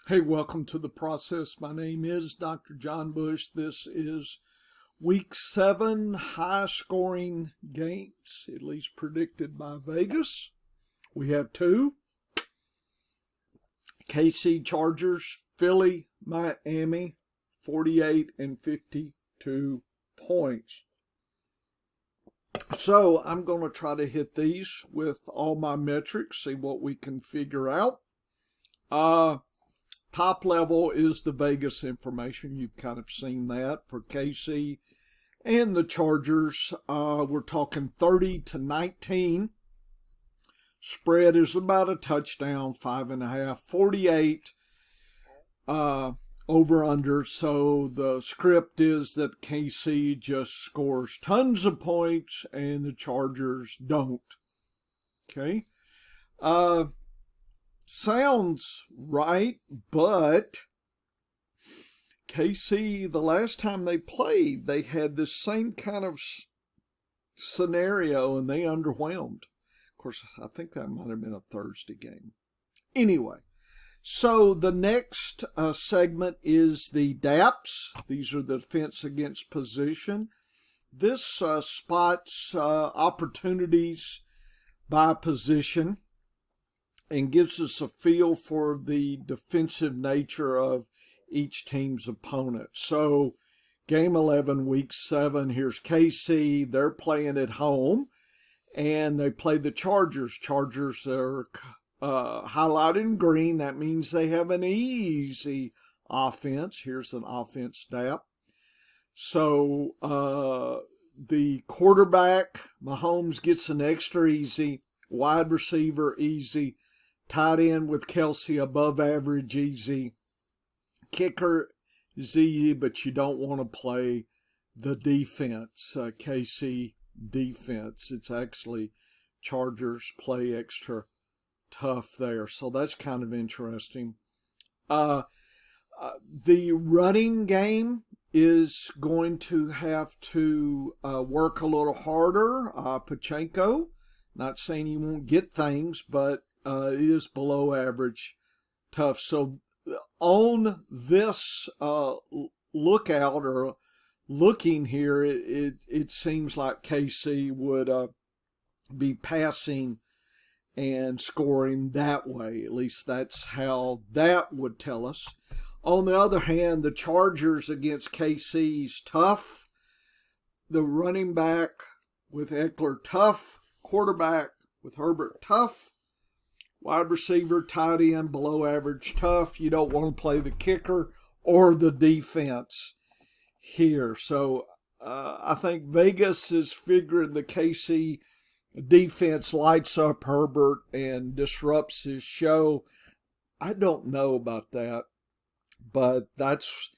Hey, welcome to the process. My name is Dr. John Bush. This is week 7 high scoring games, at least predicted by Vegas. We have 2. KC Chargers, Philly, Miami, 48 and 52 points. So I'm going to try to hit these with all my metrics, see what we can figure out. Top level is the Vegas information. You've kind of seen that for KC and the Chargers. We're talking 30-19. Spread is about a touchdown, 5.5. 48 over under. So the script is that KC just scores tons of points and the Chargers don't. Okay. Sounds right, but KC, the last time they played, they had this same kind of scenario and they underwhelmed. Of course, I think that might have been a Thursday game. Anyway, so the next segment is the Daps. These are the defense against position. This spots opportunities by position and gives us a feel for the defensive nature of each team's opponent. So, game 11, week 7, here's KC. They're playing at home, and they play the Chargers. Chargers are highlighted in green. That means they have an easy offense. Here's an offense DAP. So, the quarterback, Mahomes, gets an extra easy. Wide receiver, easy. Tight end with Kelsey, above average, easy. Kicker is easy, but you don't want to play the defense, KC defense. It's actually Chargers play extra tough there. So that's kind of interesting. The running game is going to have to work a little harder. Pachenko, not saying he won't get things, but it is below average tough. So on this lookout or looking here, it seems like KC would be passing and scoring that way. At least that's how that would tell us. On the other hand, the Chargers against KC's tough. The running back with Eckler, tough. Quarterback with Herbert, tough. Wide receiver, tight end, below average, tough. You don't want to play the kicker or the defense here. So I think Vegas is figuring the KC defense lights up Herbert and disrupts his show. I don't know about that, but that's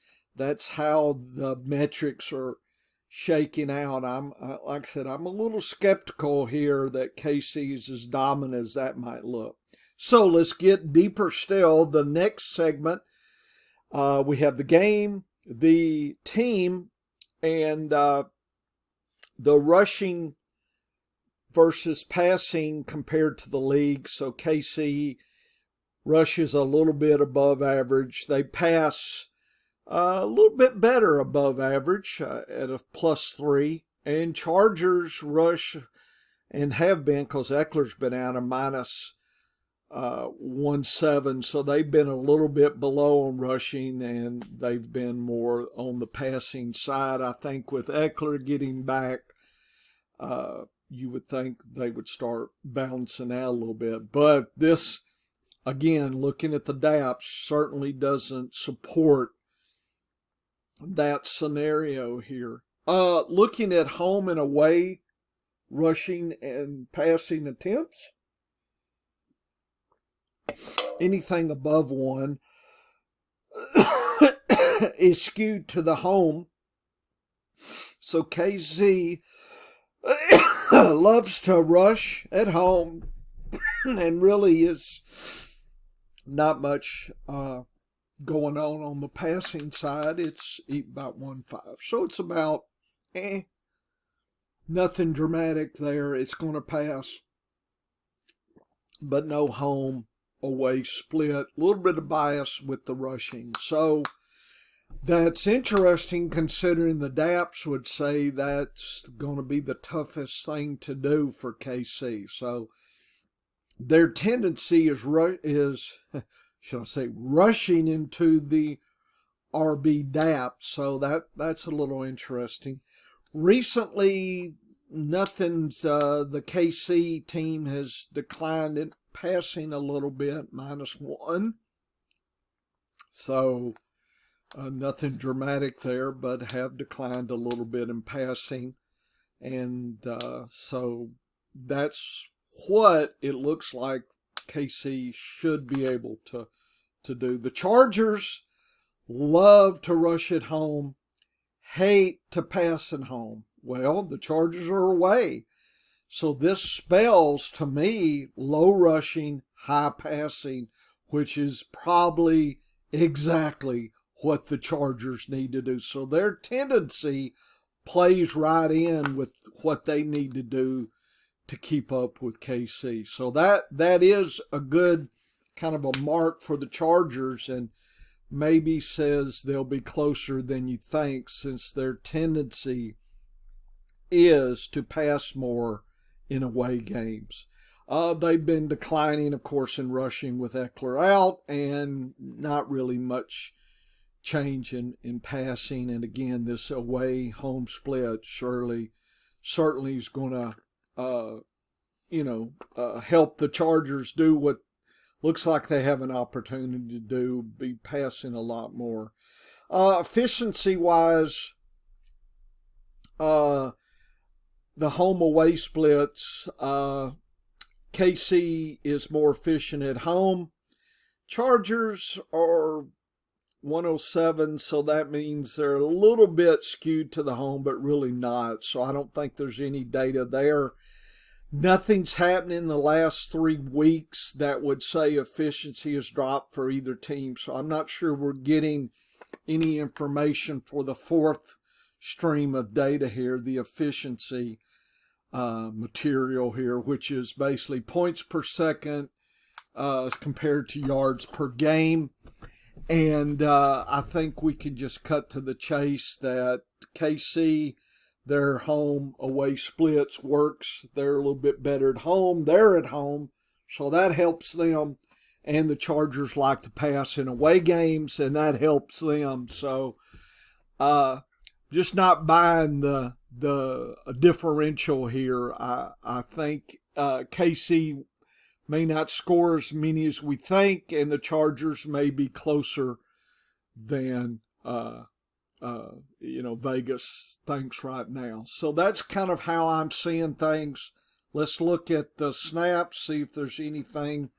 how the metrics are shaking out. Like I said, I'm a little skeptical here that KC is as dominant as that might look. So let's get deeper still. The next segment, we have the game, the team, and the rushing versus passing compared to the league. So KC rushes a little bit above average. They pass a little bit better above average at a +3. And Chargers rush and have been, because Eckler's been out, a -1.7. So they've been a little bit below on rushing, and they've been more on the passing side. I think with Eckler getting back, you would think they would start bouncing out a little bit. But this, again, looking at the DAPS, certainly doesn't support that scenario here. Looking at home and away rushing and passing attempts, anything above 1 is skewed to the home. So KC loves to rush at home and really is not much going on the passing side. It's about 1.5. So it's about nothing dramatic there. It's going to pass, but no home away split, a little bit of bias with the rushing. So that's interesting considering the Daps would say that's going to be the toughest thing to do for KC. So their tendency is should I say, rushing into the RB Daps. So that's a little interesting. Recently, nothing's the KC team has declined in passing a little bit, -1. So nothing dramatic there, but have declined a little bit in passing. And so that's what it looks like KC should be able to do. The Chargers love to rush at home, hate to pass at home. Well, the Chargers are away. So this spells to me low rushing, high passing, which is probably exactly what the Chargers need to do. So their tendency plays right in with what they need to do to keep up with KC. So that is a good kind of a mark for the Chargers, and maybe says they'll be closer than you think, since their tendency is to pass more in away games. They've been declining, of course, in rushing with Eckler out, and not really much change in passing. And again, this away home split certainly is going to help the Chargers do what looks like they have an opportunity to do, be passing a lot more. Efficiency-wise, the home-away splits, KC is more efficient at home. Chargers are 107, so that means they're a little bit skewed to the home, but really not. So I don't think there's any data there. Nothing's happened in the last 3 weeks that would say efficiency has dropped for either team. So I'm not sure we're getting any information for the fourth stream of data here, the efficiency material here, which is basically points per second as compared to yards per game. And I think we can just cut to the chase that KC, their home away splits works. They're a little bit better at home. They're at home, so that helps them. And the Chargers like to pass in away games, and that helps them. So just not buying the differential here. I think KC may not score as many as we think, and the Chargers may be closer than Vegas thinks right now. So that's kind of how I'm seeing things. Let's look at the snaps, see if there's anything.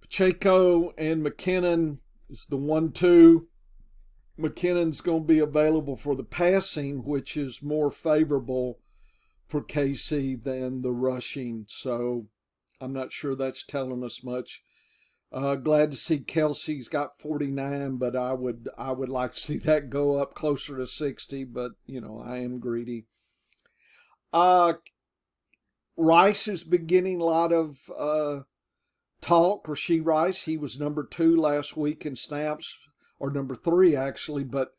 Pacheco and McKinnon is the 1-2. McKinnon's going to be available for the passing, which is more favorable for KC than the rushing. So I'm not sure that's telling us much. Glad to see Kelsey's got 49, but I would like to see that go up closer to 60, but, I am greedy. Rice is beginning a lot of talk. Rashee Rice, he was number 2 last week in snaps, or number 3 actually, but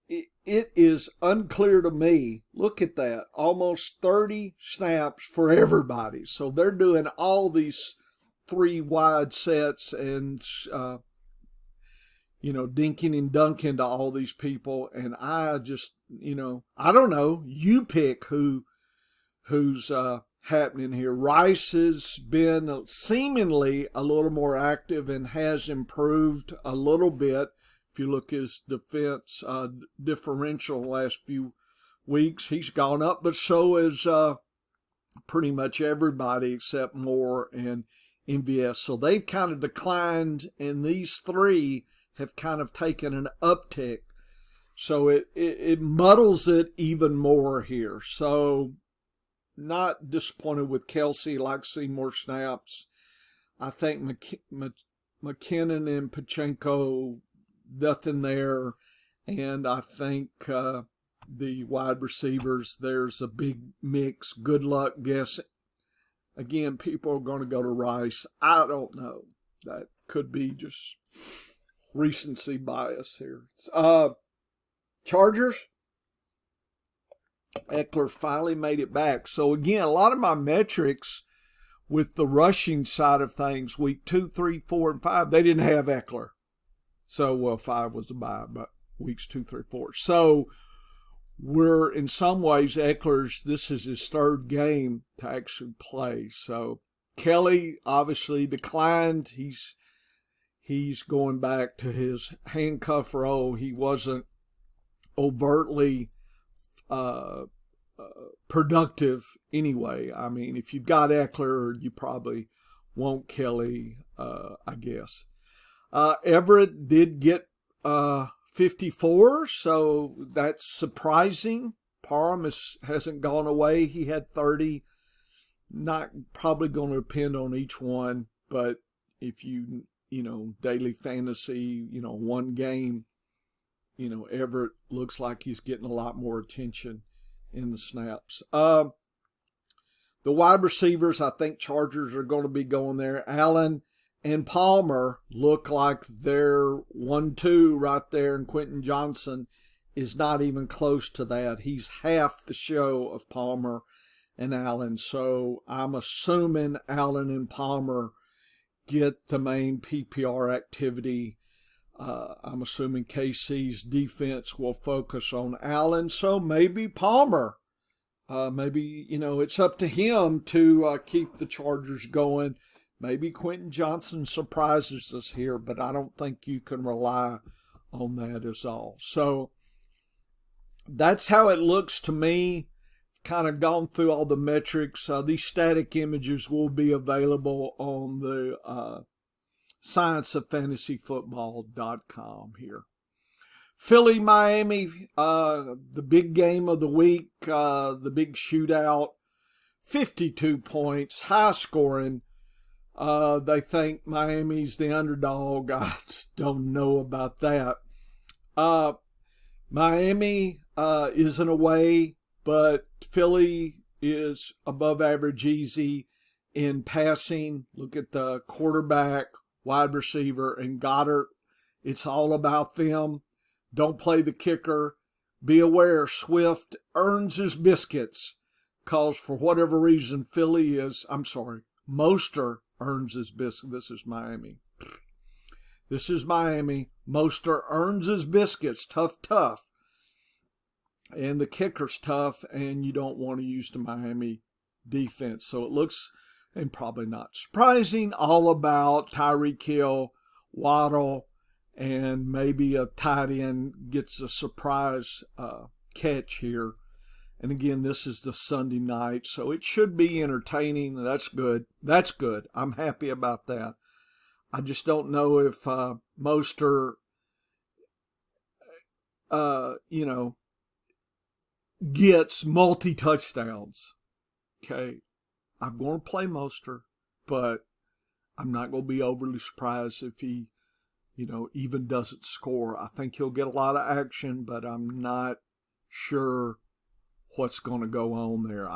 it is unclear to me. Look at that, almost 30 snaps for everybody. So they're doing all these 3 wide sets and dinking and dunking to all these people, and I just I don't know. You pick who's happening here. Rice has been seemingly a little more active and has improved a little bit. If you look at his defense differential last few weeks, he's gone up, but so is pretty much everybody except Moore and MVS. So they've kind of declined, and these 3 have kind of taken an uptick. So it muddles it even more here. So not disappointed with Kelsey. Like to see more snaps. I think McKinnon and Pacheco, nothing there. And I think the wide receivers, there's a big mix. Good luck Again, people are going to go to Rice. I don't know. That could be just recency bias here. Chargers. Eckler finally made it back. So again, a lot of my metrics with the rushing side of things, week 2, 3, 4, and 5, they didn't have Eckler. So, well, 5 was a bye, but weeks 2, 3, 4. So we're in some ways this is his third game to actually play. So Kelly obviously declined. He's going back to his handcuff role. He wasn't overtly productive anyway. I mean, if you've got Eckler, you probably won't Kelly, I guess. Everett did get 54, so that's surprising. Parham hasn't gone away. He had 30. Not probably going to depend on each one, but if you daily fantasy, one game, Everett looks like he's getting a lot more attention in the snaps. The wide receivers, I think Chargers are going to be going there. Allen and Palmer look like they're 1-2 right there, and Quentin Johnson is not even close to that. He's half the show of Palmer and Allen. So I'm assuming Allen and Palmer get the main PPR activity. I'm assuming KC's defense will focus on Allen. So maybe Palmer. Maybe, it's up to him to keep the Chargers going. Maybe Quentin Johnson surprises us here, but I don't think you can rely on that as all. So that's how it looks to me. Kind of gone through all the metrics. These static images will be available on the scienceoffantasyfootball.com here. Philly, Miami, the big game of the week, the big shootout, 52 points, high scoring. They think Miami's the underdog. I just don't know about that. Miami isn't away, but Philly is above average easy in passing. Look at the quarterback, wide receiver, and Goddard. It's all about them. Don't play the kicker. Be aware, Swift earns his biscuits because for whatever reason, Mostert earns his biscuits. This is Miami. Mostert earns his biscuits. Tough. And the kicker's tough, and you don't want to use the Miami defense. So it looks, and probably not surprising, all about Tyreek Hill, Waddle, and maybe a tight end gets a surprise catch here. And again, this is the Sunday night, so it should be entertaining. That's good. I'm happy about that. I just don't know if Mostert, gets multi-touchdowns. Okay, I'm going to play Mostert, but I'm not going to be overly surprised if he, even doesn't score. I think he'll get a lot of action, but I'm not sure what's going to go on there.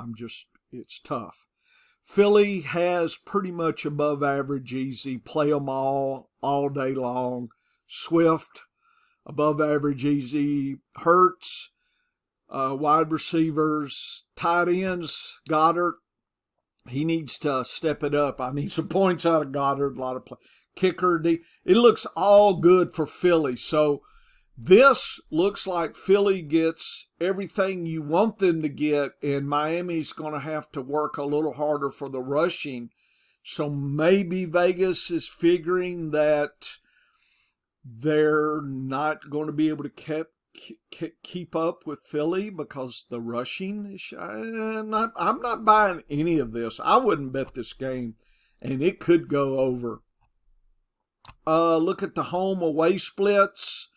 It's tough. Philly has pretty much above average easy. Play them all day long. Swift, above average easy. Hurts, wide receivers, tight ends, Goddard. He needs to step it up. I need some points out of Goddard. A lot of play. Kicker. It looks all good for Philly. So this looks like Philly gets everything you want them to get, and Miami's going to have to work a little harder for the rushing. So maybe Vegas is figuring that they're not going to be able to keep up with Philly because the rushing is I'm not buying any of this. I wouldn't bet this game, and it could go over. Look at the home away splits,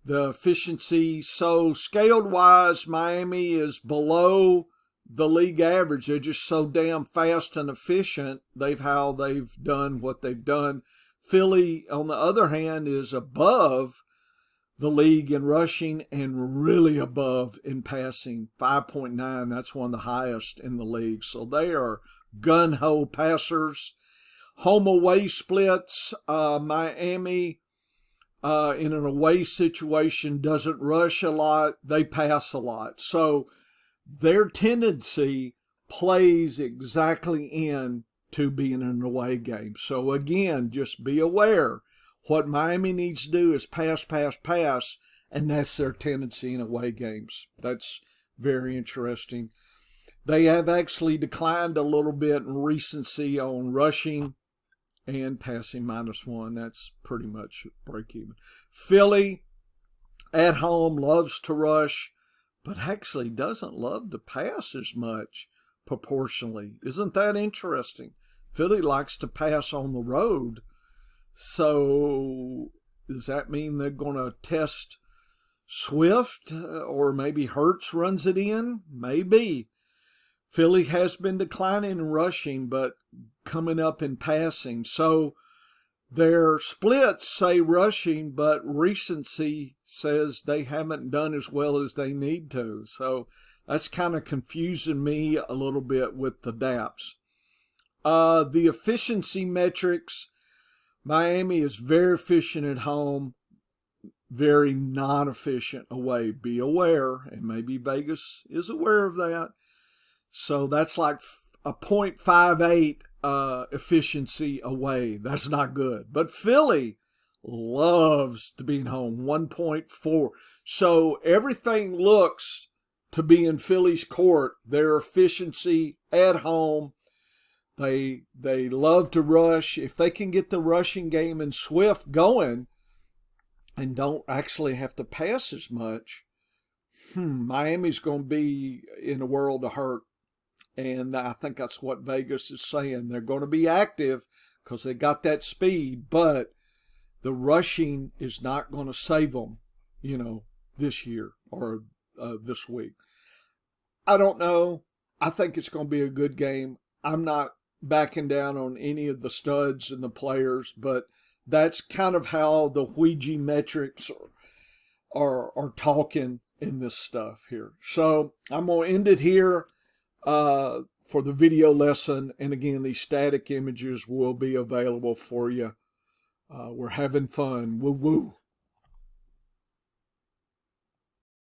the efficiency. So scaled wise, Miami is below the league average. They're just so damn fast and efficient. They've done what they've done. Philly, on the other hand, is above the league in rushing and really above in passing. 5.9, that's one of the highest in the league. So they are gun-ho passers. Home-away splits, Miami in an away situation doesn't rush a lot. They pass a lot. So their tendency plays exactly in to being an away game. So again, just be aware. What Miami needs to do is pass, pass, pass, and that's their tendency in away games. That's very interesting. They have actually declined a little bit in recency on rushing and passing -1. That's pretty much break even. Philly at home loves to rush, but actually doesn't love to pass as much proportionally. Isn't that interesting? Philly likes to pass on the road. So does that mean they're going to test Swift, or maybe Hurts runs it in? Maybe. Philly has been declining in rushing, but coming up in passing. So their splits say rushing, but recency says they haven't done as well as they need to. So that's kind of confusing me a little bit with the Daps. The efficiency metrics, Miami is very efficient at home, very non-efficient away. Be aware, and maybe Vegas is aware of that. So that's like a 0.58 efficiency away. That's not good. But Philly loves to be at home, 1.4. So everything looks to be in Philly's court. Their efficiency at home. They love to rush. If they can get the rushing game and Swift going and don't actually have to pass as much, Miami's going to be in a world of hurt. And I think that's what Vegas is saying. They're going to be active because they got that speed, but the rushing is not going to save them, this year or this week. I don't know. I think it's going to be a good game. I'm not backing down on any of the studs and the players, but that's kind of how the Ouija metrics are talking in this stuff here. So I'm going to end it here. For the video lesson, and again, these static images will be available for you. We're having fun. Woo woo.